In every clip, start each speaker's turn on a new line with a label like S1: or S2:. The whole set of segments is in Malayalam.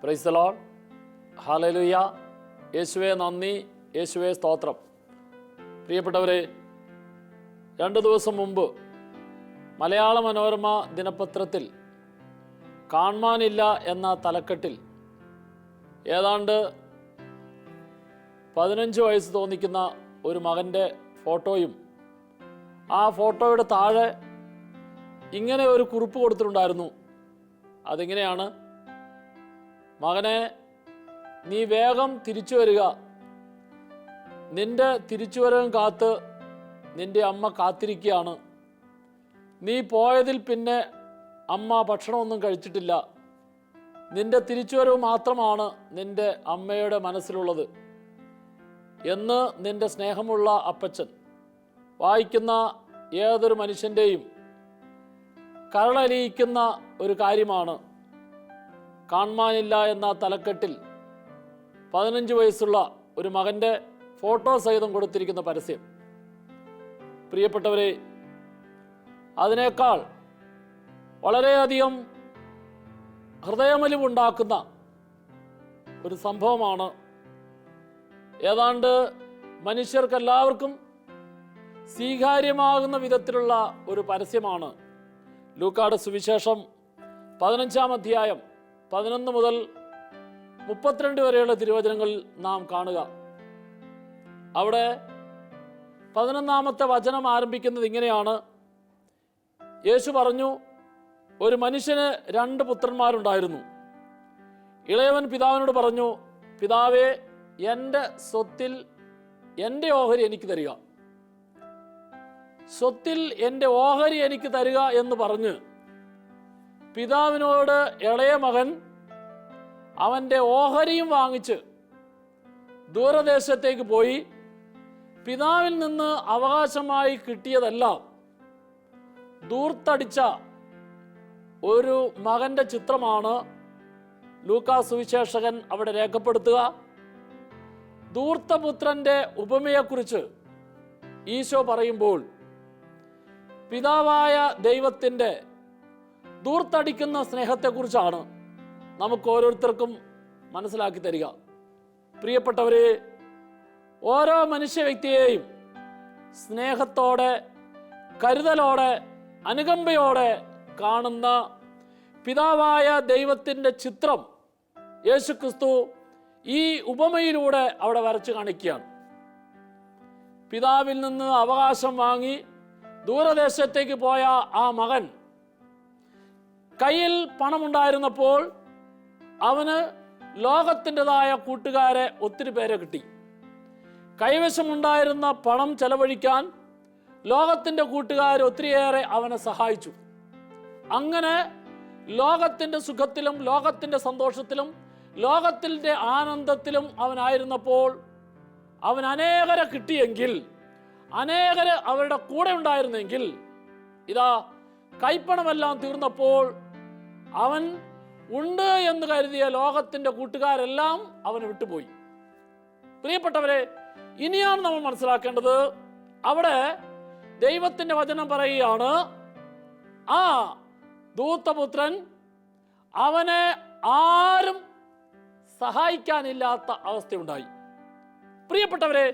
S1: Price the Lord. ഹല്ലേലൂയ. യേശുവേ നന്ദി, യേശുവേ സ്തോത്രം. പ്രിയപ്പെട്ടവരെ, 2 ദിവസം മുമ്പ് മലയാള മനോരമ ദിനപത്രത്തിൽ കാണാനില്ല എന്ന തലക്കെട്ടിൽ ഏതാണ്ട് 15 വയസ്സ് തോന്നിക്കുന്ന ഒരു മകൻ്റെ ഫോട്ടോയും ആ ഫോട്ടോയുടെ താഴെ ഇങ്ങനെ ഒരു കുറിപ്പ് കൊടുത്തിട്ടുണ്ടായിരുന്നു. അതിങ്ങനെയാണ്: മകനെ, നീ വേഗം തിരിച്ചു വരിക. നിന്റെ തിരിച്ചുവരവും കാത്ത് നിന്റെ അമ്മ കാത്തിരിക്കുകയാണ്. നീ പോയതിൽ പിന്നെ അമ്മ ഭക്ഷണമൊന്നും കഴിച്ചിട്ടില്ല. നിന്റെ തിരിച്ചുവരവ് മാത്രമാണ് നിന്റെ അമ്മയുടെ മനസ്സിലുള്ളത് എന്ന് നിന്റെ സ്നേഹമുള്ള അപ്പച്ചൻ. വായിക്കുന്ന ഏതൊരു മനുഷ്യൻ്റെയും കരളലിയിക്കുന്ന ഒരു കാര്യമാണ് കാണാനില്ല എന്ന തലക്കെട്ടിൽ 15 വയസ്സുള്ള ഒരു മകൻ്റെ ഫോട്ടോ സഹിതം കൊടുത്തിരിക്കുന്ന പരസ്യം. പ്രിയപ്പെട്ടവരെ, അതിനേക്കാൾ വളരെയധികം ഹൃദയമലിവുണ്ടാക്കുന്ന ഒരു സംഭവമാണ്, ഏതാണ്ട് മനുഷ്യർക്കെല്ലാവർക്കും സ്വീകാര്യമാകുന്ന വിധത്തിലുള്ള ഒരു പരസ്യമാണ്. ലൂക്കായുടെ സുവിശേഷം 15-ാം അധ്യായം 11 മുതൽ 32 വരെയുള്ള തിരുവചനങ്ങളിൽ നാം കാണുക. അവിടെ 11-ാമത്തെ വചനം ആരംഭിക്കുന്നത് ഇങ്ങനെയാണ്: യേശു പറഞ്ഞു, ഒരു മനുഷ്യന് 2 പുത്രന്മാരുണ്ടായിരുന്നു. ഇളയവൻ പിതാവിനോട് പറഞ്ഞു, പിതാവേ, എൻ്റെ സ്വത്തിൽ എൻ്റെ ഓഹരി എനിക്ക് തരിക. സ്വത്തിൽ എൻ്റെ ഓഹരി എനിക്ക് തരിക എന്ന് പറഞ്ഞ് പിതാവിനോട് ഇളയ മകൻ അവൻ്റെ ഓഹരിയും വാങ്ങിച്ച് ദൂരദേശത്തേക്ക് പോയി. പിതാവിൽ നിന്ന് അവകാശമായി കിട്ടിയതെല്ലാം ദൂർത്തടിച്ച ഒരു മകൻ്റെ ചിത്രമാണ് ലൂക്കാ സുവിശേഷകൻ അവിടെ രേഖപ്പെടുത്തുക. ധൂർത്തപുത്രൻ്റെ ഉപമയെക്കുറിച്ച് ഈശോ പറയുമ്പോൾ പിതാവായ ദൈവത്തിൻ്റെ ധൂർത്തടിക്കുന്ന സ്നേഹത്തെക്കുറിച്ചാണ് നമുക്ക് ഓരോരുത്തർക്കും മനസ്സിലാക്കി തരിക. പ്രിയപ്പെട്ടവരെ, ഓരോ മനുഷ്യ വ്യക്തിയെയും സ്നേഹത്തോടെ, കരുതലോടെ, അനുകമ്പയോടെ കാണുന്ന പിതാവായ ദൈവത്തിൻ്റെ ചിത്രം യേശുക്രിസ്തു ഈ ഉപമയിലൂടെ അവിടെ വരച്ചു കാണിക്കുകയാണ്. പിതാവിൽ നിന്ന് അവകാശം വാങ്ങി ദൂരദേശത്തേക്ക് പോയ ആ മകൻ കയ്യിൽ പണമുണ്ടായിരുന്നപ്പോൾ അവന് ലോകത്തിൻ്റെതായ കൂട്ടുകാരെ ഒത്തിരി പേരെ കിട്ടി. കൈവശമുണ്ടായിരുന്ന പണം ചെലവഴിക്കാൻ ലോകത്തിൻ്റെ കൂട്ടുകാർ ഒത്തിരിയേറെ അവനെ സഹായിച്ചു. അങ്ങനെ ലോകത്തിൻ്റെ സുഖത്തിലും ലോകത്തിൻ്റെ സന്തോഷത്തിലും ലോകത്തിൻ്റെ ആനന്ദത്തിലും അവനായിരുന്നപ്പോൾ അവൻ അനേകരെ കിട്ടിയെങ്കിൽ, അനേകര് അവരുടെ കൂടെ ഉണ്ടായിരുന്നെങ്കിൽ, ഇതാ കൈപ്പണമെല്ലാം തീർന്നപ്പോൾ അവൻ ഉണ്ട് എന്ന് കരുതിയ ലോകത്തിൻ്റെ കൂട്ടുകാരെല്ലാം അവന് വിട്ടുപോയി. പ്രിയപ്പെട്ടവരെ, ഇനിയാണ് നമ്മൾ മനസ്സിലാക്കേണ്ടത്. അവിടെ ദൈവത്തിൻ്റെ വചനം പറയുകയാണ്, ആ ധൂർത്തപുത്രൻ അവനെ ആരും സഹായിക്കാനില്ലാത്ത അവസ്ഥയുണ്ടായി. പ്രിയപ്പെട്ടവരെ,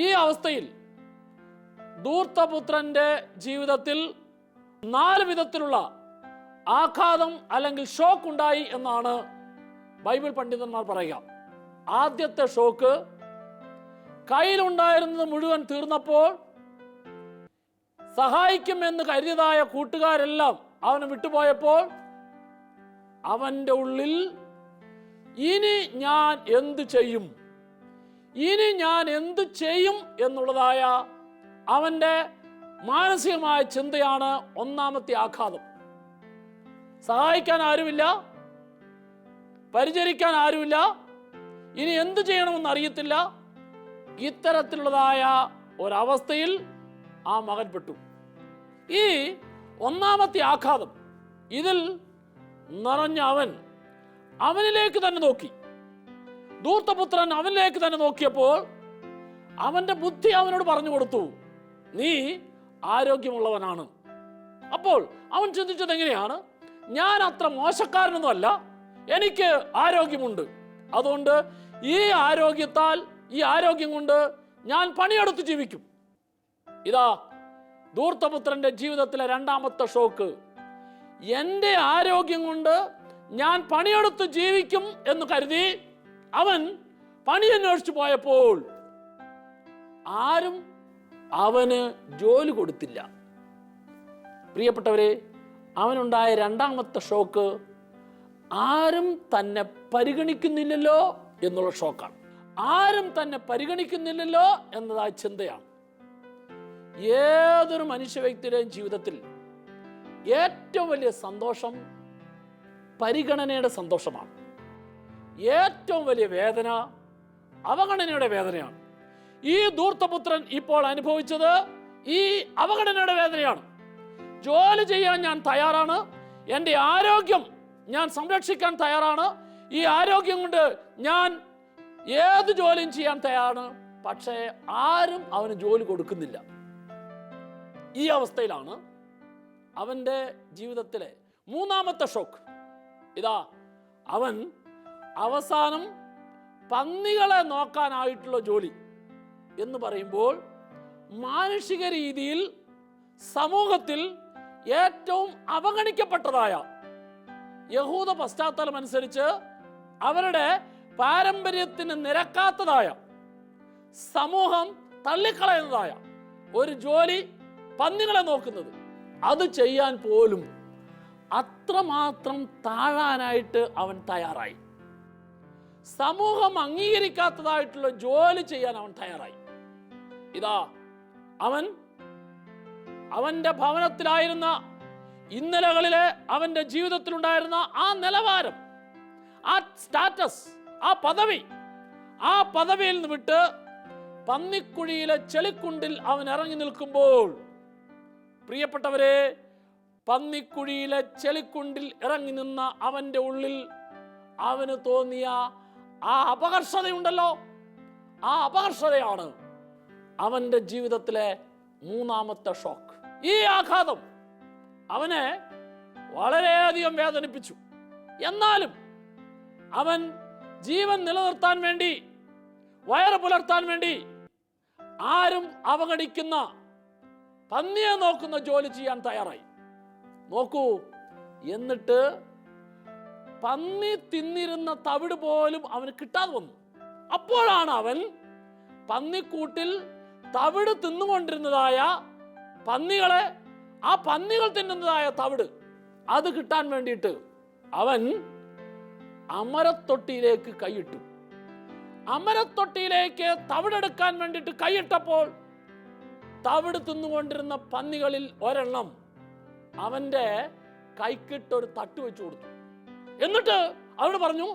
S1: ഈ അവസ്ഥയിൽ ധൂർത്തപുത്രന്റെ ജീവിതത്തിൽ 4 വിധത്തിലുള്ള ആഘാതം അല്ലെങ്കിൽ ഷോക്ക് ഉണ്ടായി എന്നാണ് ബൈബിൾ പണ്ഡിതന്മാർ പറയുക. ആദ്യത്തെ ഷോക്ക്, കയ്യിലുണ്ടായിരുന്നത് മുഴുവൻ തീർന്നപ്പോൾ സഹായിക്കുമെന്ന് കരുതിയതായ കൂട്ടുകാരെല്ലാം അവനെ വിട്ടുപോയപ്പോൾ അവൻ്റെ ഉള്ളിൽ ഇനി ഞാൻ എന്തു ചെയ്യും, ഇനി ഞാൻ എന്തു ചെയ്യും എന്നുള്ളതായ അവൻ്റെ മാനസികമായ ചിന്തയാണ് ഒന്നാമത്തെ ആഘാതം. സഹായിക്കാൻ ആരുമില്ല, പരിചരിക്കാൻ ആരുമില്ല, ഇനി എന്തു ചെയ്യണമെന്ന് അറിയത്തില്ല. ഇത്തരത്തിലുള്ളതായ ഒരവസ്ഥയിൽ ആ മകൻ പെട്ടു. ഈ ഒന്നാമത്തെ ആഘാതം, ഇതിൽ നിറഞ്ഞ അവനിലേക്ക് തന്നെ നോക്കി. ധൂർത്തപുത്രൻ അവനിലേക്ക് തന്നെ നോക്കിയപ്പോൾ അവൻ്റെ ബുദ്ധി അവനോട് പറഞ്ഞു കൊടുത്തു, നീ ആരോഗ്യമുള്ളവനാണ്. അപ്പോൾ അവൻ ചിന്തിച്ചത് എങ്ങനെയാണ്, ഞാൻ അത്ര മോശക്കാരനൊന്നുമല്ല, എനിക്ക് ആരോഗ്യമുണ്ട്. അതുകൊണ്ട് ഈ ആരോഗ്യം കൊണ്ട് ഞാൻ പണിയെടുത്ത് ജീവിക്കും. ഇതാ ധൂർത്തപുത്രന്റെ ജീവിതത്തിലെ രണ്ടാമത്തെ ഷോക്ക്. എൻ്റെ ആരോഗ്യം കൊണ്ട് ഞാൻ പണിയെടുത്ത് ജീവിക്കും എന്ന് കരുതി അവൻ പണി അന്വേഷിച്ചു പോയപ്പോൾ ആരും അവന് ജോലി കൊടുത്തില്ല. പ്രിയപ്പെട്ടവരെ, അവനുണ്ടായ രണ്ടാമത്തെ ഷോക്ക് ആരും തന്നെ പരിഗണിക്കുന്നില്ലല്ലോ എന്നുള്ള ഷോക്കാണ്. ആരും തന്നെ പരിഗണിക്കുന്നില്ലല്ലോ എന്നതായ ചിന്തയാണ്. ഏതൊരു മനുഷ്യ വ്യക്തിയുടെയും ജീവിതത്തിൽ ഏറ്റവും വലിയ സന്തോഷം പരിഗണനയുടെ സന്തോഷമാണ്. ഏറ്റവും വലിയ വേദന അവഗണനയുടെ വേദനയാണ്. ഈ ധൂർത്തപുത്രൻ ഇപ്പോൾ അനുഭവിച്ചത് ഈ അവഗണനയുടെ വേദനയാണ്. ജോലി ചെയ്യാൻ ഞാൻ തയ്യാറാണ്, എൻ്റെ ആരോഗ്യം ഞാൻ സംരക്ഷിക്കാൻ തയ്യാറാണ്, ഈ ആരോഗ്യം കൊണ്ട് ഞാൻ ഏത് ജോലിയും ചെയ്യാൻ തയ്യാറാണ്. പക്ഷേ ആരും അവന് ജോലി കൊടുക്കുന്നില്ല. ഈ അവസ്ഥയിലാണ് അവൻ്റെ ജീവിതത്തിലെ മൂന്നാമത്തെ ഷോക്ക്. ഇതാ അവൻ അവസാനം പന്നികളെ നോക്കാനായിട്ടുള്ള ജോലി എന്ന് പറയുമ്പോൾ മാനുഷിക രീതിയിൽ സമൂഹത്തിൽ ഏറ്റവും അവഗണിക്കപ്പെട്ടതായ യഹൂദ പശ്ചാത്തലം അനുസരിച്ച് അവരുടെ പാരമ്പര്യത്തിന് നിരക്കാത്തതായ സമൂഹം തള്ളിക്കളയുന്നതായ ഒരു ജോലി പന്നികളെ നോക്കുന്നത്, അത് ചെയ്യാൻ പോലും അത്രമാത്രം താഴാനായിട്ട് അവൻ തയ്യാറായി. സമൂഹം അംഗീകരിക്കാത്തതായിട്ടുള്ള ജോലി ചെയ്യാൻ അവൻ തയ്യാറായി. ഇതാ അവന്റെ ഭവനത്തിലായിരുന്ന ഇന്നലകളിലെ അവന്റെ ജീവിതത്തിലുണ്ടായിരുന്ന ആ നിലവാരം, ആ സ്റ്റാറ്റസ്, ആ പദവിയിൽ നിന്ന് വിട്ട് പന്നിക്കുഴിയിലെ ചെളിക്കുണ്ടിൽ അവൻ ഇറങ്ങി നിൽക്കുമ്പോൾ, പ്രിയപ്പെട്ടവരെ, പന്നിക്കുഴിയിലെ ചെളിക്കുണ്ടിൽ ഇറങ്ങി നിന്ന അവന്റെ ഉള്ളിൽ അവന് തോന്നിയ ആ അപകർഷതയുണ്ടല്ലോ, ആ അപകർഷതയാണ് അവന്റെ ജീവിതത്തിലെ മൂന്നാമത്തെ ഷോക്ക്. ഈ ആഘാതം അവനെ വളരെയധികം വേദനിപ്പിച്ചു. എന്നാലും അവൻ ജീവൻ നിലനിർത്താൻ വേണ്ടി, വയറ് പുലർത്താൻ വേണ്ടി ആരും അവഗണിക്കുന്ന പന്നിയെ നോക്കുന്ന ജോലി ചെയ്യാൻ തയ്യാറായി. നോക്കൂ, എന്നിട്ട് പന്നി തിന്നിരുന്ന തവിട് പോലും അവന് കിട്ടാതെ വന്നു. അപ്പോഴാണ് അവൻ പന്നിക്കൂട്ടിൽ തവിട് തിന്നുകൊണ്ടിരുന്നതായ പന്നികളെ, ആ പന്നികൾ തിന്നുന്നതായ തവിട്, അത് കിട്ടാൻ വേണ്ടിയിട്ട് അവൻ അമരത്തൊട്ടിയിലേക്ക് കൈയിട്ടു. അമരത്തൊട്ടിയിലേക്ക് തവിടെടുക്കാൻ വേണ്ടിയിട്ട് കൈയിട്ടപ്പോൾ തവിട് തിന്നുകൊണ്ടിരുന്ന പന്നികളിൽ ഒരെണ്ണം അവന്റെ കൈക്കിട്ടൊരു തട്ട് വെച്ചു കൊടുത്തു. എന്നിട്ട് അവരോട് പറഞ്ഞു,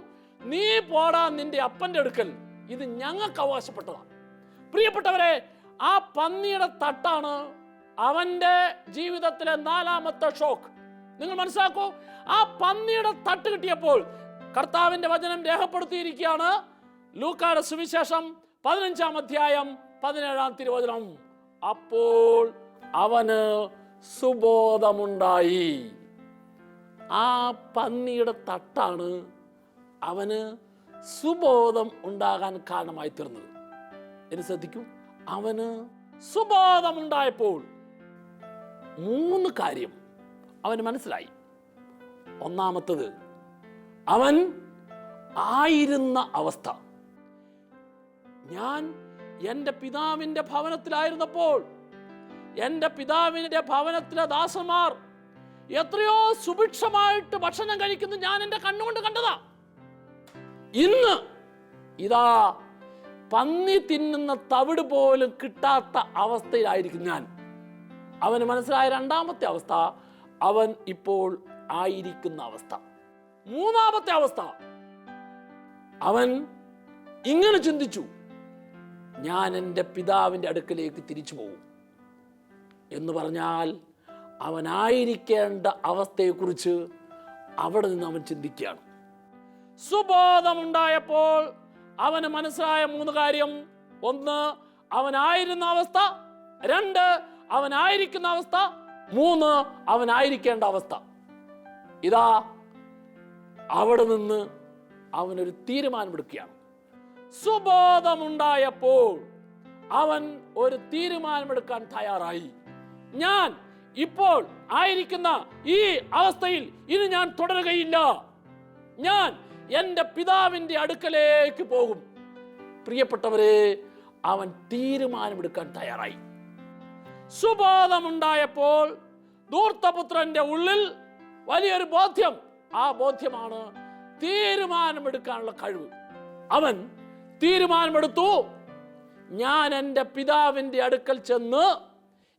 S1: നീ പോടാ നിന്റെ അപ്പന്റെ അടുക്കൽ, ഇത് ഞങ്ങൾക്ക് അവകാശപ്പെട്ടതാണ്. പ്രിയപ്പെട്ടവരെ, ആ പന്നിയുടെ തട്ടാണ് അവന്റെ ജീവിതത്തിലെ നാലാമത്തെ ഷോക്ക്. നിങ്ങൾ മനസ്സിലാക്കൂ, ആ പന്നിയുടെ തട്ട് കിട്ടിയപ്പോൾ കർത്താവിന്റെ വചനം രേഖപ്പെടുത്തിയിരിക്കുകയാണ്. ലൂക്കായുടെ സുവിശേഷം 15-ാം അധ്യായം 17-ാം തിരുവചനം. അപ്പോൾ അവന് സുബോധമുണ്ടായി. ആ പന്നിയുടെ തട്ടാണ് അവന് സുബോധം ഉണ്ടാകാൻ കാരണമായി തീർന്നത്. എന്ന് ശ്രദ്ധിക്കൂ, അവന് സുബോധമുണ്ടായപ്പോൾ 3 കാര്യം അവന് മനസ്സിലായി. ഒന്നാമത്തത്, അവൻ ആയിരുന്ന അവസ്ഥ. ഞാൻ എൻ്റെ പിതാവിൻ്റെ ഭവനത്തിലായിരുന്നപ്പോൾ എൻ്റെ പിതാവിൻ്റെ ഭവനത്തിലെ ദാസന്മാർ എത്രയോ സുഭിക്ഷമായിട്ട് ഭക്ഷണം കഴിക്കുന്നു ഞാൻ എൻ്റെ കണ്ണുകൊണ്ട് കണ്ടതാ. ഇന്ന് ഇതാ പന്നി തിന്നുന്ന തവിട് പോലും കിട്ടാത്ത അവസ്ഥയിലായിരിക്കും ഞാൻ. അവന് മനസ്സിലായ രണ്ടാമത്തെ അവസ്ഥ, അവൻ ഇപ്പോൾ ആയിരിക്കുന്ന അവസ്ഥ. മൂന്നാമത്തെ അവസ്ഥ, അവൻ ഇങ്ങനെ ചിന്തിച്ചു, ഞാൻ എൻ്റെ പിതാവിൻ്റെ അടുക്കലേക്ക് തിരിച്ചു പോകും എന്ന് പറഞ്ഞാൽ അവനായിരിക്കേണ്ട അവസ്ഥയെക്കുറിച്ച് അവിടെ നിന്ന് അവൻ ചിന്തിക്കുകയാണ്. സുബോധമുണ്ടായപ്പോൾ അവന് മനസ്സിലായ 3 കാര്യം. 1, അവനായിരുന്ന അവസ്ഥ. 2, അവനായിരിക്കുന്ന അവസ്ഥ. 3, അവനായിരിക്കേണ്ട അവസ്ഥ. ഇതാ അവിടെ നിന്ന് അവനൊരു തീരുമാനമെടുക്കുകയാണ്. സുബോധമുണ്ടായപ്പോൾ അവൻ ഒരു തീരുമാനമെടുക്കാൻ തയ്യാറായി. ഞാൻ ഇപ്പോൾ ആയിരിക്കുന്ന ഈ അവസ്ഥയിൽ ഇനി ഞാൻ തുടരുകയില്ല, ഞാൻ എൻ്റെ പിതാവിൻ്റെ അടുക്കലേക്ക് പോകും. പ്രിയപ്പെട്ടവരെ, അവൻ തീരുമാനമെടുക്കാൻ തയ്യാറായി. സുബോധമുണ്ടായപ്പോൾ ധൂർത്തപുത്രന്റെ ഉള്ളിൽ വലിയൊരു ബോധ്യം. ആ ബോധ്യമാണ് തീരുമാനമെടുക്കാനുള്ള കഴിവ്. അവൻ തീരുമാനമെടുത്തു, ഞാൻ എൻ്റെ പിതാവിൻ്റെ അടുക്കൽ ചെന്ന്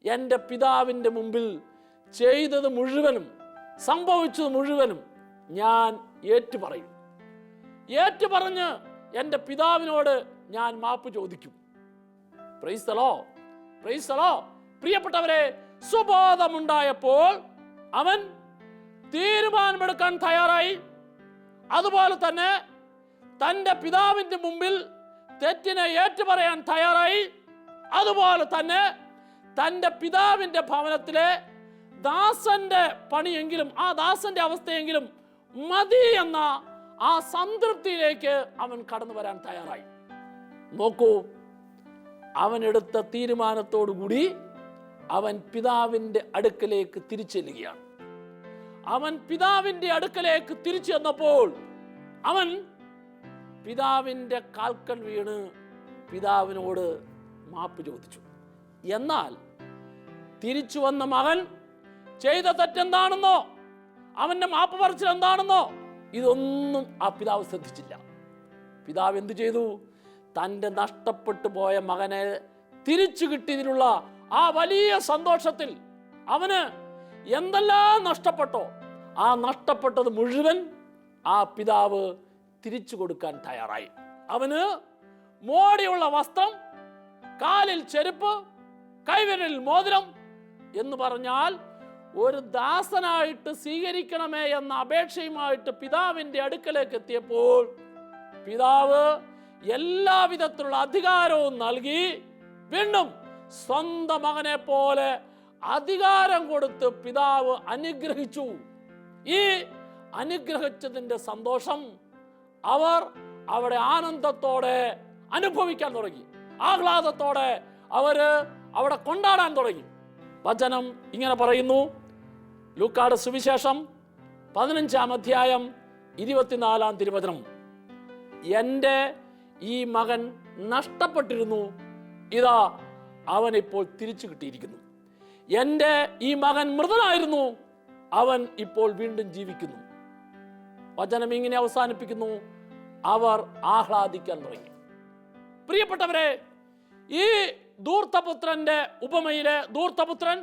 S1: എൻ്റെ പിതാവിൻ്റെ മുമ്പിൽ ചെയ്തത് മുഴുവനും സംഭവിച്ചത് മുഴുവനും ഞാൻ ഏറ്റുപറയും. ഏറ്റുപറഞ്ഞ് എൻ്റെ പിതാവിനോട് ഞാൻ മാപ്പ് ചോദിക്കും. Price the Lord, praise the Lord. പ്രിയപ്പെട്ടവരെ, സുബോധമുണ്ടായപ്പോൾ അവൻ തീരുമാനമെടുക്കാൻ തയ്യാറായി. അതുപോലെ തന്നെ തൻ്റെ പിതാവിൻ്റെ മുമ്പിൽ തെറ്റിനെ ഏറ്റുപറയാൻ തയ്യാറായി. അതുപോലെ തന്നെ തൻ്റെ പിതാവിൻ്റെ ഭവനത്തിലെ ദാസന്റെ പണിയെങ്കിലും, ആ ദാസന്റെ അവസ്ഥയെങ്കിലും മതി എന്ന ആ സംതൃപ്തിയിലേക്ക് അവൻ കടന്നു വരാൻ തയ്യാറായി. നോക്കൂ, അവനെടുത്ത തീരുമാനത്തോടുകൂടി അവൻ പിതാവിൻ്റെ അടുക്കലേക്ക് തിരിച്ചെല്ലുകയാണ്. അവൻ പിതാവിൻ്റെ അടുക്കലേക്ക് തിരിച്ചു ചെന്നപ്പോൾ അവൻ പിതാവിൻ്റെ കാൽക്കൽ വീണ് പിതാവിനോട് മാപ്പ് ചോദിച്ചു. എന്നാൽ തിരിച്ചു വന്ന മകൻ ചെയ്ത തെറ്റെന്താണെന്നോ അവന്റെ മാപ്പ് പറച്ചിൽ എന്താണെന്നോ ഇതൊന്നും ആ പിതാവ് ശ്രദ്ധിച്ചില്ല. പിതാവ് എന്തു ചെയ്തു? തൻ്റെ നഷ്ടപ്പെട്ടു പോയ മകനെ തിരിച്ചു കിട്ടിയതിലുള്ള ആ വലിയ സന്തോഷത്തിൽ അവന് എന്തെല്ലാം നഷ്ടപ്പെട്ടോ ആ നഷ്ടപ്പെട്ടത് മുഴുവൻ ആ പിതാവ് തിരിച്ചു കൊടുക്കാൻ തയ്യാറായി. അവന് മോടിയുള്ള വസ്ത്രം, കാലിൽ ചെരുപ്പ്, കൈവിരലിൽ മോതിരം എന്ന് പറഞ്ഞാൽ ഒരു ദാസനായിട്ട് സ്വീകരിക്കണമേ എന്ന അപേക്ഷയുമായിട്ട് പിതാവിൻ്റെ അടുക്കലേക്ക് എത്തിയപ്പോൾ പിതാവ് എല്ലാവിധത്തിലുള്ള അധികാരവും നൽകി വീണ്ടും സ്വന്തം മകനെ പോലെ അധികാരം കൊടുത്ത് പിതാവ് അനുഗ്രഹിച്ചു. ഈ അനുഗ്രഹിച്ചതിൻ്റെ സന്തോഷം അവർ അവിടെ ആനന്ദത്തോടെ അനുഭവിക്കാൻ തുടങ്ങി. ആഹ്ലാദത്തോടെ അവര് അവിടെ കൊണ്ടാടാൻ തുടങ്ങി. വചനം ഇങ്ങനെ പറയുന്നു, ലൂക്കായുടെ സുവിശേഷം 15-ാം അധ്യായം 24-ാം തിരുവചനം, എൻ്റെ ഈ മകൻ നഷ്ടപ്പെട്ടിരുന്നു, ഇതാ അവൻ ഇപ്പോൾ തിരിച്ചു കിട്ടിയിരിക്കുന്നു. എൻ്റെ ഈ മകൻ മൃതനായിരുന്നു, അവൻ ഇപ്പോൾ വീണ്ടും ജീവിക്കുന്നു. വചനം ഇങ്ങനെ അവസാനിപ്പിക്കുന്നു, അവർ ആഹ്ലാദിക്കാൻ തുടങ്ങി. പ്രിയപ്പെട്ടവരെ, ഈ ധൂർത്തപുത്രന്റെ ഉപമയിലെ ധൂർത്തപുത്രൻ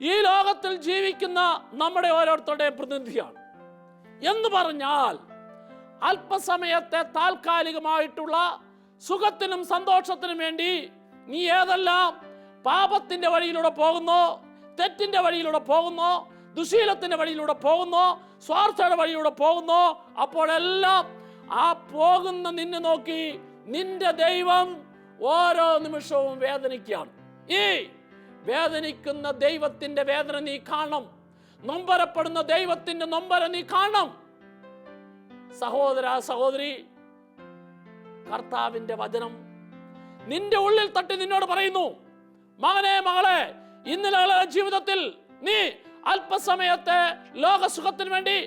S1: ഈ ലോകത്തിൽ ജീവിക്കുന്ന നമ്മുടെ ഓരോരുത്തരുടെയും പ്രതിനിധിയാണ്. എന്ന് പറഞ്ഞാൽ അല്പസമയത്തെ താൽക്കാലികമായിട്ടുള്ള സുഖത്തിനും സന്തോഷത്തിനും വേണ്ടി നീ ഏതെല്ലാം പാപത്തിന്റെ വഴിയിലൂടെ പോകുന്നോ, തെറ്റിന്റെ വഴിയിലൂടെ പോകുന്നോ, ദുശീലത്തിന്റെ വഴിയിലൂടെ പോകുന്നോ, സ്വാർത്ഥയുടെ വഴിയിലൂടെ പോകുന്നോ, അപ്പോഴെല്ലാം ആ പോകുന്ന നിന്നെ നോക്കി നിന്റെ ദൈവം ഓരോ നിമിഷവും വേദനിക്കുകയാണ്. ഈ വേദനിക്കുന്ന ദൈവത്തിന്റെ വേദന നീ കാണണം. നൊമ്പരപ്പെടുന്ന ദൈവത്തിന്റെ നൊമ്പരം നീ കാണണം. സഹോദര, സഹോദരി, കർത്താവിന്റെ വചനം നിന്റെ ഉള്ളിൽ തട്ടി നിന്നോട് പറയുന്നു, മകനെ, മകളെ, ഇന്നലെ ജീവിതത്തിൽ നീ അല്പസമയത്തെ ലോകസുഖത്തിന് വേണ്ടി,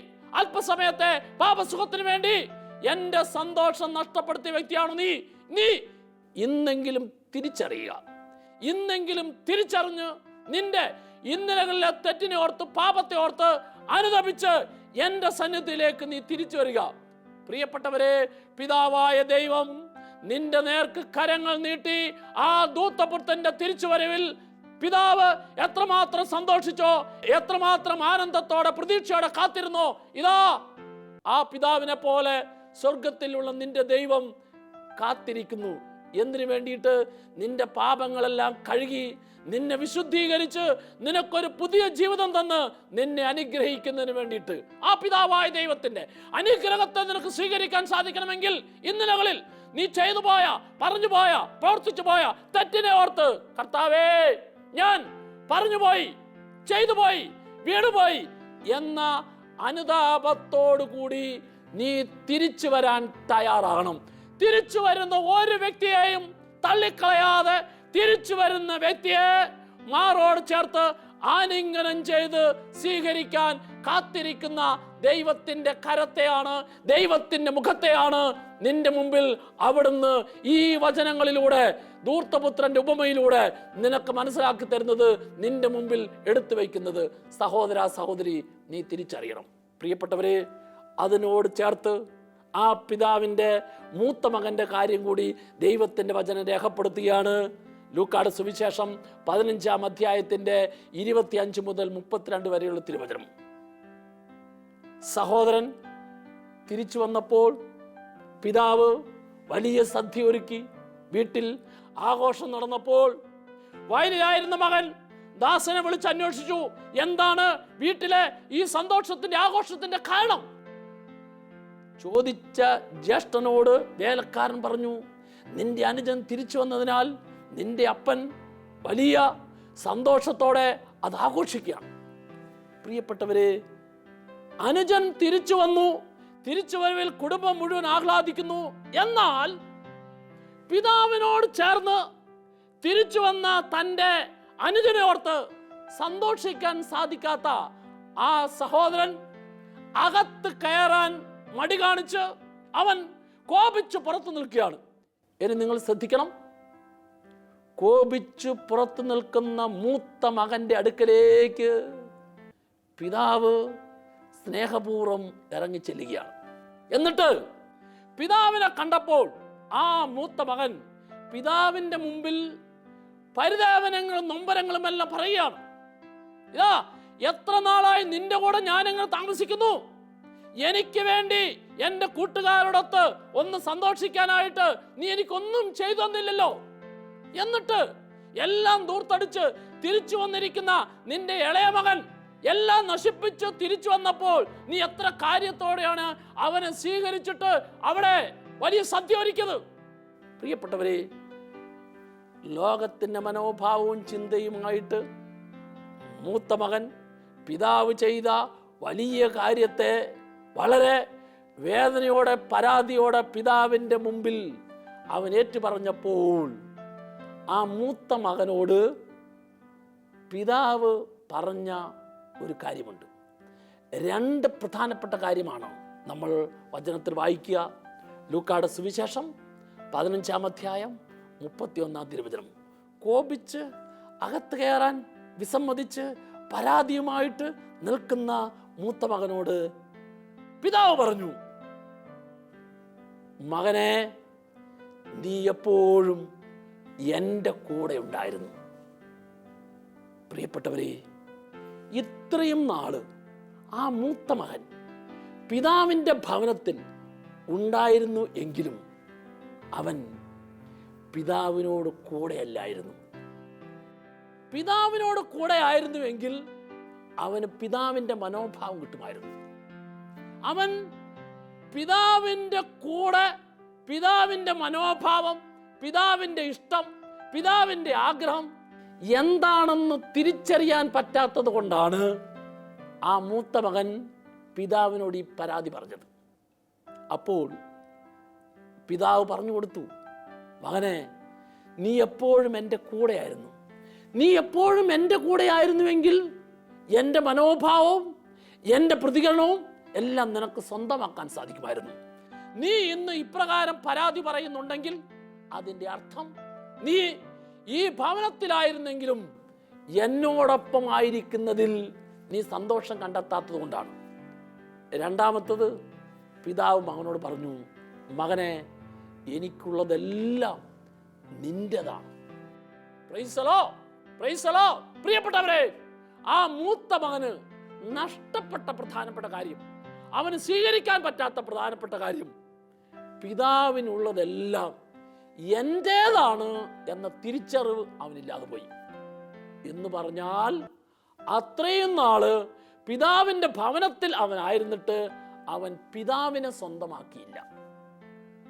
S1: അല്പസമയത്തെ പാപസുഖത്തിന് വേണ്ടി എന്റെ സന്തോഷം നഷ്ടപ്പെടുത്തിയ വ്യക്തിയാണ് നീ. നീ ഇന്നെങ്കിലും തിരിച്ചറിയുക. ഇന്നെങ്കിലും തിരിച്ചറിഞ്ഞ് നിന്റെ ഇന്നലകളിലെ തെറ്റിനെ ഓർത്ത്, പാപത്തെ ഓർത്ത് അനുതപിച്ച് എന്റെ സന്നിധിയിലേക്ക് നീ തിരിച്ചു വരിക. പ്രിയപ്പെട്ടവരെ, പിതാവായ ദൈവം നിന്റെ നേർക്ക് കരങ്ങൾ നീട്ടി ആ ധൂർത്തപുത്രന്റെ തിരിച്ചുവരവിൽ പിതാവ് എത്രമാത്രം സന്തോഷിച്ചോ, എത്രമാത്രം ആനന്ദത്തോടെ പ്രതീക്ഷയോടെ കാത്തിരുന്നോ, ഇതാ ആ പിതാവിനെ പോലെ സ്വർഗത്തിലുള്ള നിന്റെ ദൈവം കാത്തിരിക്കുന്നു. എന്തിനു വേണ്ടിയിട്ട്? നിന്റെ പാപങ്ങളെല്ലാം കഴുകി നിന്നെ വിശുദ്ധീകരിച്ച് നിനക്കൊരു പുതിയ ജീവിതം തന്ന് നിന്നെ അനുഗ്രഹിക്കുന്നതിന് വേണ്ടിയിട്ട്. ആ പിതാവായ ദൈവത്തിന്റെ അനുഗ്രഹത്തെ നിനക്ക് സ്വീകരിക്കാൻ സാധിക്കണമെങ്കിൽ ഇന്നലകളിൽ നീ ചെയ്തു പോയ, പറഞ്ഞു പോയ, പ്രവർത്തിച്ചു പോയ തെറ്റിനെ ഓർത്ത്, കർത്താവേ, ഞാൻ പറഞ്ഞുപോയി, ചെയ്തുപോയി, വീണുപോയി എന്ന അനുതാപത്തോടു കൂടി നീ തിരിച്ചു വരാൻ തയ്യാറാകണം. തിരിച്ചു വരുന്ന ഒരു വ്യക്തിയെയും തള്ളിക്കളയാതെ തിരിച്ചു വരുന്ന വ്യക്തിയെ മാറോട് ചേർത്ത് ആലിംഗനം ചെയ്ത് സ്വീകരിക്കാൻ കാത്തിരിക്കുന്ന ദൈവത്തിന്റെ കരത്തെയാണ്, ദൈവത്തിന്റെ മുഖത്തെയാണ് നിന്റെ മുമ്പിൽ അവിടുന്ന് ഈ വചനങ്ങളിലൂടെ, ധൂർത്തപുത്രന്റെ ഉപമയിലൂടെ നിനക്ക് മനസ്സിലാക്കി തരുന്നത്, നിന്റെ മുമ്പിൽ എടുത്തു വയ്ക്കുന്നത്. സഹോദര സഹോദരി, നീ തിരിച്ചറിയണം. പ്രിയപ്പെട്ടവരെ, അതിനോട് ചേർത്ത് ആ പിതാവിന്റെ മൂത്ത മകന്റെ കാര്യം കൂടി ദൈവത്തിന്റെ വചനം രേഖപ്പെടുത്തുകയാണ്. ലൂക്കായുടെ സുവിശേഷം 15-ാം അധ്യായത്തിന്റെ 25 മുതൽ 32 വരെയുള്ള തിരുവചനം. സഹോദരൻ തിരിച്ചു വന്നപ്പോൾ പിതാവ് വലിയ സദ്യ ഒരുക്കി. വീട്ടിൽ ആഘോഷം നടന്നപ്പോൾ വയലിലായിരുന്ന മകൻ ദാസനെ വിളിച്ച് അന്വേഷിച്ചു, എന്താണ് വീട്ടിലെ ഈ സന്തോഷത്തിന്റെ ആഘോഷത്തിന്റെ കാരണം? ചോദിച്ച ജ്യേഷ്ഠനോട് വേലക്കാരൻ പറഞ്ഞു, നിന്റെ അനുജൻ തിരിച്ചു വന്നതിനാൽ നിന്റെ അപ്പൻ വലിയ സന്തോഷത്തോടെ അത് ആഘോഷിക്കുകയാണ്. പ്രിയപ്പെട്ടവരെ, അനുജൻ തിരിച്ചു വന്നു, തിരിച്ചു വരവിൽ കുടുംബം മുഴുവൻ ആഹ്ലാദിക്കുന്നു. എന്നാൽ പിതാവിനോട് ചേർന്ന് തിരിച്ചു വന്ന തൻ്റെ അനുജനെ ഓർത്ത് സന്തോഷിക്കാൻ സാധിക്കാത്ത ആ സഹോദരൻ അകത്ത് കയറാൻ മടി കാണിച്ച് അവൻ കോപിച്ച് പുറത്തു നിൽക്കുകയാണ്. ഇനി നിങ്ങൾ ശ്രദ്ധിക്കണം, കോപിച്ച് പുറത്തു നിൽക്കുന്ന മൂത്ത മകന്റെ അടുക്കലേക്ക് പിതാവ് സ്നേഹപൂർവ്വം ഇറങ്ങി ചെല്ലുകയാണ്. എന്നിട്ട് പിതാവിനെ കണ്ടപ്പോൾ ആ മൂത്ത മകൻ പിതാവിന്റെ മുമ്പിൽ പരിദേവനങ്ങളും നൊമ്പരങ്ങളും എല്ലാം പറയുകയാണ്. ഇതാ, എത്ര നാളായി നിന്റെ കൂടെ ഞാനിങ്ങനെ താമസിക്കുന്നു, എനിക്ക് വേണ്ടി എൻ്റെ കൂട്ടുകാരോടൊത്ത് ഒന്ന് സന്തോഷിക്കാനായിട്ട് നീ എനിക്കൊന്നും ചെയ്തു തന്നില്ലല്ലോ. എന്നിട്ട് എല്ലാം ദൂർത്തടിച്ച് തിരിച്ചു വന്നിരിക്കുന്ന നിന്റെ ഇളയ മകൻ എല്ലാം നശിപ്പിച്ച് തിരിച്ചു വന്നപ്പോൾ നീ എത്ര കാര്യത്തോടെയാണ് അവനെ സ്വീകരിച്ചിട്ട് അവിടെ വലിയ സദ്യ ഒരുക്കിയത്. പ്രിയപ്പെട്ടവരെ, ലോകത്തിന്റെ മനോഭാവവും ചിന്തയുമായിട്ട് മൂത്ത മകൻ പിതാവ് ചെയ്ത വലിയ കാര്യത്തെ വളരെ വേദനയോടെ പരാതിയോടെ പിതാവിൻ്റെ മുമ്പിൽ അവൻ ഏറ്റുപറഞ്ഞപ്പോൾ ആ മൂത്ത മകനോട് പിതാവ് പറഞ്ഞ ഒരു കാര്യമുണ്ട്. 2 പ്രധാനപ്പെട്ട കാര്യമാണ് നമ്മൾ വചനത്തിൽ വായിക്കുക. ലൂക്കായുടെ സുവിശേഷം 15-ാം അധ്യായം 31-ാം തിരുവചനം. കോപിച്ച് അകത്ത് കയറാൻ വിസമ്മതിച്ച് പരാതിയുമായിട്ട് നിൽക്കുന്ന മൂത്ത മകനോട് പിതാവ് പറഞ്ഞു, മകനെ, നീ എപ്പോഴും എൻ്റെ കൂടെ ഉണ്ടായിരുന്നു. പ്രിയപ്പെട്ടവരെ, ഇത്രയും നാള് ആ മൂത്ത മകൻ പിതാവിൻ്റെ ഭവനത്തിൽ ഉണ്ടായിരുന്നു എങ്കിലും അവൻ പിതാവിനോട് കൂടെയല്ലായിരുന്നു. പിതാവിനോട് കൂടെ ആയിരുന്നുവെങ്കിൽ അവന് പിതാവിൻ്റെ മനോഭാവം കിട്ടുമായിരുന്നു. അവൻ പിതാവിൻ്റെ കൂടെ, പിതാവിൻ്റെ മനോഭാവം, പിതാവിൻ്റെ ഇഷ്ടം, പിതാവിൻ്റെ ആഗ്രഹം എന്താണെന്ന് തിരിച്ചറിയാൻ പറ്റാത്തത് കൊണ്ടാണ് ആ മൂത്ത മകൻ പിതാവിനോട് ഈ പരാതി പറഞ്ഞത്. അപ്പോൾ പിതാവ് പറഞ്ഞു കൊടുത്തു, മകനെ, നീ എപ്പോഴും എൻ്റെ കൂടെയായിരുന്നു. നീ എപ്പോഴും എൻ്റെ കൂടെയായിരുന്നുവെങ്കിൽ എൻ്റെ മനോഭാവവും എൻ്റെ പ്രതികരണവും എല്ലാം നിനക്ക് സ്വന്തമാക്കാൻ സാധിക്കുമായിരുന്നു. നീ ഇന്ന് ഇപ്രകാരം പരാതി പറയുന്നുണ്ടെങ്കിൽ അതിൻ്റെ അർത്ഥം നീ ഈ ഭവനത്തിലായിരുന്നെങ്കിലും എന്നോടൊപ്പം ആയിരിക്കുന്നതിൽ നീ സന്തോഷം കണ്ടെത്താത്തത് കൊണ്ടാണ്. രണ്ടാമത്തത്, പിതാവ് മകനോട് പറഞ്ഞു, മകനെ, എനിക്കുള്ളതെല്ലാം നിന്റേതാണ്. Praise the Lord, praise the Lord. പ്രിയപ്പെട്ടവരെ, ആ മൂത്ത മകന് നഷ്ടപ്പെട്ട പ്രധാനപ്പെട്ട കാര്യം, അവന് സ്വീകരിക്കാൻ പറ്റാത്ത പ്രധാനപ്പെട്ട കാര്യം, പിതാവിനുള്ളതെല്ലാം എൻ്റേതാണ് എന്ന തിരിച്ചറിവ് അവനില്ലാതെ പോയി. എന്ന് പറഞ്ഞാൽ അത്രയും നാള് പിതാവിൻ്റെ ഭവനത്തിൽ അവനായിരുന്നിട്ട് അവൻ പിതാവിനെ സ്വന്തമാക്കിയില്ല.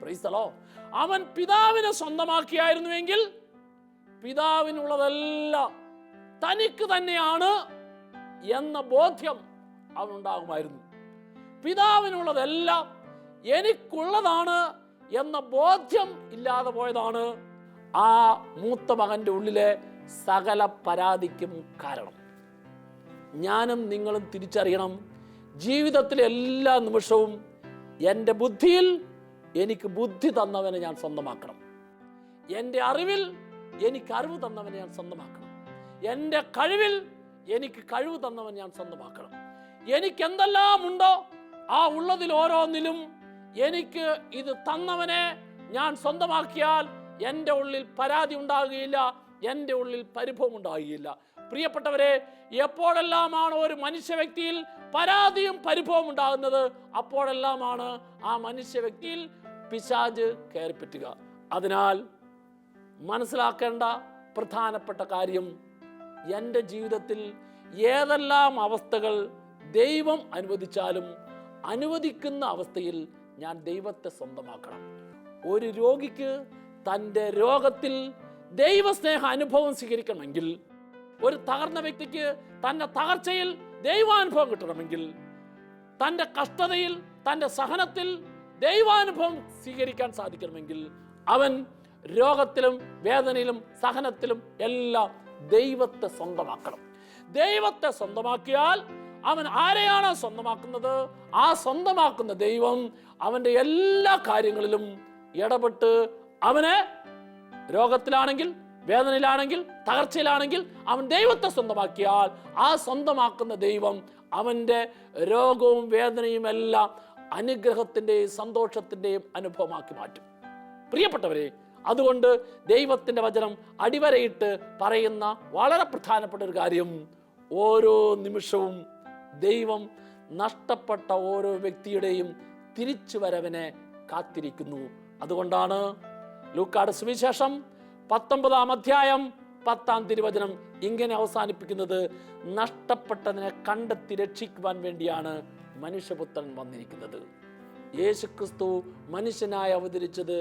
S1: Price the Lord. അവൻ പിതാവിനെ സ്വന്തമാക്കിയായിരുന്നുവെങ്കിൽ പിതാവിനുള്ളതെല്ലാം തനിക്ക് തന്നെയാണ് എന്ന ബോധ്യം അവനുണ്ടാകുമായിരുന്നു. പിതാവിനുള്ളതെല്ലാം എനിക്കുള്ളതാണ് എന്ന ബോധ്യം ഇല്ലാതെ പോയതാണ് ആ മൂത്ത മകൻ്റെ ഉള്ളിലെ സകല പരാതിക്കും കാരണം. ഞാനും നിങ്ങളും തിരിച്ചറിയണം, ജീവിതത്തിലെ എല്ലാ നിമിഷവും എൻ്റെ ബുദ്ധിയിൽ എനിക്ക് ബുദ്ധി തന്നവനെ ഞാൻ സ്വന്തമാക്കണം, എൻ്റെ അറിവിൽ എനിക്ക് അറിവ് തന്നവനെ ഞാൻ സ്വന്തമാക്കണം, എൻ്റെ കഴിവിൽ എനിക്ക് കഴിവ് തന്നവൻ ഞാൻ സ്വന്തമാക്കണം. എനിക്ക് എന്തെല്ലാം ഉണ്ടോ ആ ഉള്ളതിൽ ഓരോന്നിലും എനിക്ക് ഇത് തന്നവനെ ഞാൻ സ്വന്തമാക്കിയാൽ എൻ്റെ ഉള്ളിൽ പരാതി ഉണ്ടാകുകയില്ല, എൻ്റെ ഉള്ളിൽ പരിഭവം ഉണ്ടാകുകയില്ല. പ്രിയപ്പെട്ടവരെ, എപ്പോഴെല്ലാമാണ് ഒരു മനുഷ്യ വ്യക്തിയിൽ പരാതിയും പരിഭവം ഉണ്ടാകുന്നത്, അപ്പോഴെല്ലാമാണ് ആ മനുഷ്യ വ്യക്തിയിൽ പിശാച് കയറിപ്പറ്റുക. അതിനാൽ മനസ്സിലാക്കേണ്ട പ്രധാനപ്പെട്ട കാര്യം, എൻ്റെ ജീവിതത്തിൽ ഏതെല്ലാം അവസ്ഥകൾ ദൈവം അനുവദിച്ചാലും അനുവദിക്കുന്ന അവസ്ഥയിൽ ഞാൻ ദൈവത്തെ സ്വന്തമാക്കണം. ഒരു രോഗിക്ക് തൻ്റെ രോഗത്തിൽ ദൈവസ്നേഹ അനുഭവം സ്വീകരിക്കണമെങ്കിൽ, ഒരു തകർന്ന വ്യക്തിക്ക് തൻ്റെ തകർച്ചയിൽ ദൈവാനുഭവം കിട്ടണമെങ്കിൽ, തൻ്റെ കഷ്ടതയിൽ തൻ്റെ സഹനത്തിൽ ദൈവാനുഭവം സ്വീകരിക്കാൻ സാധിക്കണമെങ്കിൽ, അവൻ രോഗത്തിലും വേദനയിലും സഹനത്തിലും എല്ലാം ദൈവത്തെ സ്വന്തമാക്കണം. ദൈവത്തെ സ്വന്തമാക്കിയാൽ അവൻ ആരെയാണോ സ്വന്തമാക്കുന്നത്, ആ സ്വന്തമാക്കുന്ന ദൈവം അവൻ്റെ എല്ലാ കാര്യങ്ങളിലും ഇടപെട്ട് അവനെ രോഗത്തിലാണെങ്കിൽ, വേദനയിലാണെങ്കിൽ, തകർച്ചയിലാണെങ്കിൽ അവൻ ദൈവത്തെ സ്വന്തമാക്കിയാൽ ആ സ്വന്തമാക്കുന്ന ദൈവം അവൻ്റെ രോഗവും വേദനയും എല്ലാം അനുഗ്രഹത്തിൻ്റെയും സന്തോഷത്തിൻ്റെയും അനുഭവമാക്കി മാറ്റും. പ്രിയപ്പെട്ടവരെ, അതുകൊണ്ട് ദൈവത്തിൻ്റെ വചനം അടിവരയിട്ട് പറയുന്ന വളരെ പ്രധാനപ്പെട്ട ഒരു കാര്യം, ഓരോ നിമിഷവും ദൈവം നഷ്ടപ്പെട്ട ഓരോ വ്യക്തിയുടെയും തിരിച്ചുവരവിനെ കാത്തിരിക്കുന്നു. അതുകൊണ്ടാണ് ലൂക്കായുടെ സുവിശേഷം 19-ാം അധ്യായം 10-ാം തിരുവചനം ഇങ്ങനെ അവസാനിപ്പിക്കുന്നത്: നഷ്ടപ്പെട്ടതിനെ കണ്ടെത്തി രക്ഷിക്കുവാൻ വേണ്ടിയാണ് മനുഷ്യപുത്രൻ വന്നിരിക്കുന്നത്. യേശുക്രിസ്തു മനുഷ്യനായി അവതരിച്ചത്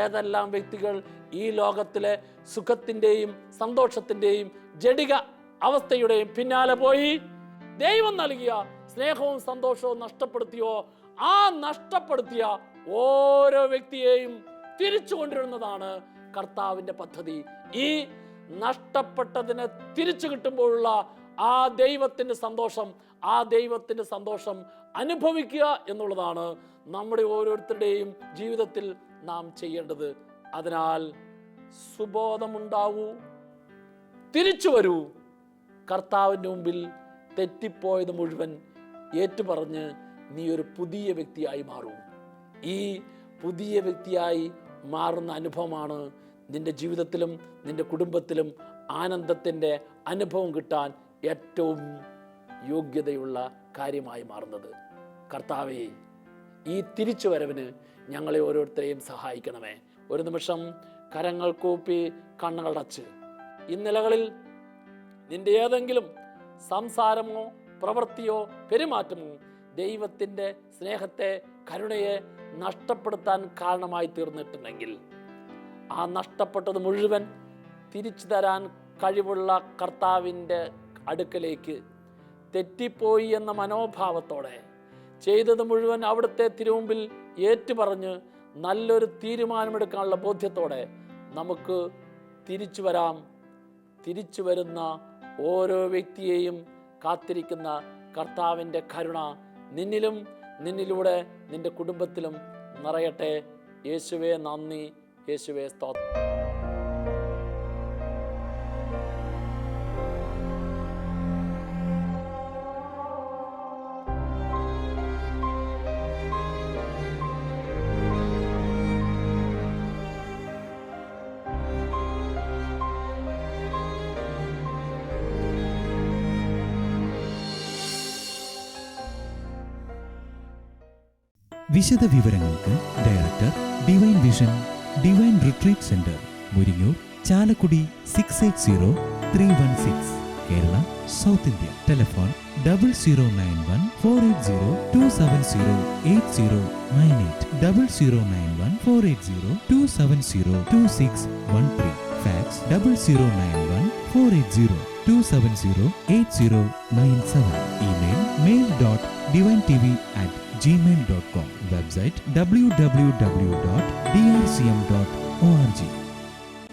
S1: ഏതെല്ലാം വ്യക്തികൾ ഈ ലോകത്തിലെ സുഖത്തിൻ്റെയും സന്തോഷത്തിൻ്റെയും ജഡിക അവസ്ഥയുടെയും പിന്നാലെ പോയി ദൈവം നൽകിയ സ്നേഹവും സന്തോഷവും നഷ്ടപ്പെടുത്തിയോ, ആ നഷ്ടപ്പെടുത്തിയ ഓരോ വ്യക്തിയെയും തിരിച്ചു കൊണ്ടുവരുന്നതാണ് കർത്താവിൻ്റെ പദ്ധതി. ഈ നഷ്ടപ്പെട്ടതിനെ തിരിച്ചു കിട്ടുമ്പോഴുള്ള ആ ദൈവത്തിൻ്റെ സന്തോഷം അനുഭവിക്കുക എന്നുള്ളതാണ് നമ്മുടെ ഓരോരുത്തരുടെയും ജീവിതത്തിൽ നാം ചെയ്യേണ്ടത്. അതിനാൽ സുബോധമുണ്ടാവൂ, തിരിച്ചു വരൂ, കർത്താവിൻ്റെ മുമ്പിൽ തെറ്റിപ്പോയത് മുഴുവൻ ഏറ്റുപറഞ്ഞ് നീ ഒരു പുതിയ വ്യക്തിയായി മാറൂ. ഈ പുതിയ വ്യക്തിയായി മാറുന്ന അനുഭവമാണ് നിന്റെ ജീവിതത്തിലും നിന്റെ കുടുംബത്തിലും ആനന്ദത്തിൻ്റെ അനുഭവം കിട്ടാൻ ഏറ്റവും യോഗ്യതയുള്ള കാര്യമായി മാറുന്നത്. കർത്താവേ, ഈ തിരിച്ചുവരവിന് ഞങ്ങളെ ഓരോരുത്തരെയും സഹായിക്കണമേ. ഒരു നിമിഷം കരങ്ങൾ കൂപ്പി കണ്ണുകളടച്ച് ഇന്നലകളിൽ നിന്റെ ഏതെങ്കിലും സംസാരമോ പ്രവൃത്തിയോ പെരുമാറ്റമോ ദൈവത്തിൻ്റെ സ്നേഹത്തെ കരുണയെ നഷ്ടപ്പെടുത്താൻ കാരണമായി തീർന്നിട്ടുണ്ടെങ്കിൽ, ആ നഷ്ടപ്പെട്ടത് മുഴുവൻ തിരിച്ചു തരാൻ കഴിവുള്ള കർത്താവിൻ്റെ അടുക്കലേക്ക് തെറ്റിപ്പോയി എന്ന മനോഭാവത്തോടെ ചെയ്തത് മുഴുവൻ അവിടുത്തെ തിരുമുമ്പിൽ ഏറ്റുപറഞ്ഞ് നല്ലൊരു തീരുമാനമെടുക്കാനുള്ള ബോധ്യത്തോടെ നമുക്ക് തിരിച്ചു വരാം. തിരിച്ചു വരുന്ന ഓരോ വ്യക്തിയെയും കാത്തിരിക്കുന്ന കർത്താവിൻ്റെ കരുണ നിന്നിലും നിന്നിലൂടെ നിന്റെ കുടുംബത്തിലും നിറയട്ടെ. യേശുവേ നന്ദി, യേശുവേ സ്തോത്രം.
S2: വിശദ വിവരങ്ങൾക്ക് director, divine vision, divine retreat centre, Muringoor, Chalakudy 680316, Kerala, south India. Telephone 0091 480 270 8098, 0091 480 270 2613, fax 0091 480 270 8097, email mail.divintv@gmail.com. gmail.com. Website www.drcm.org.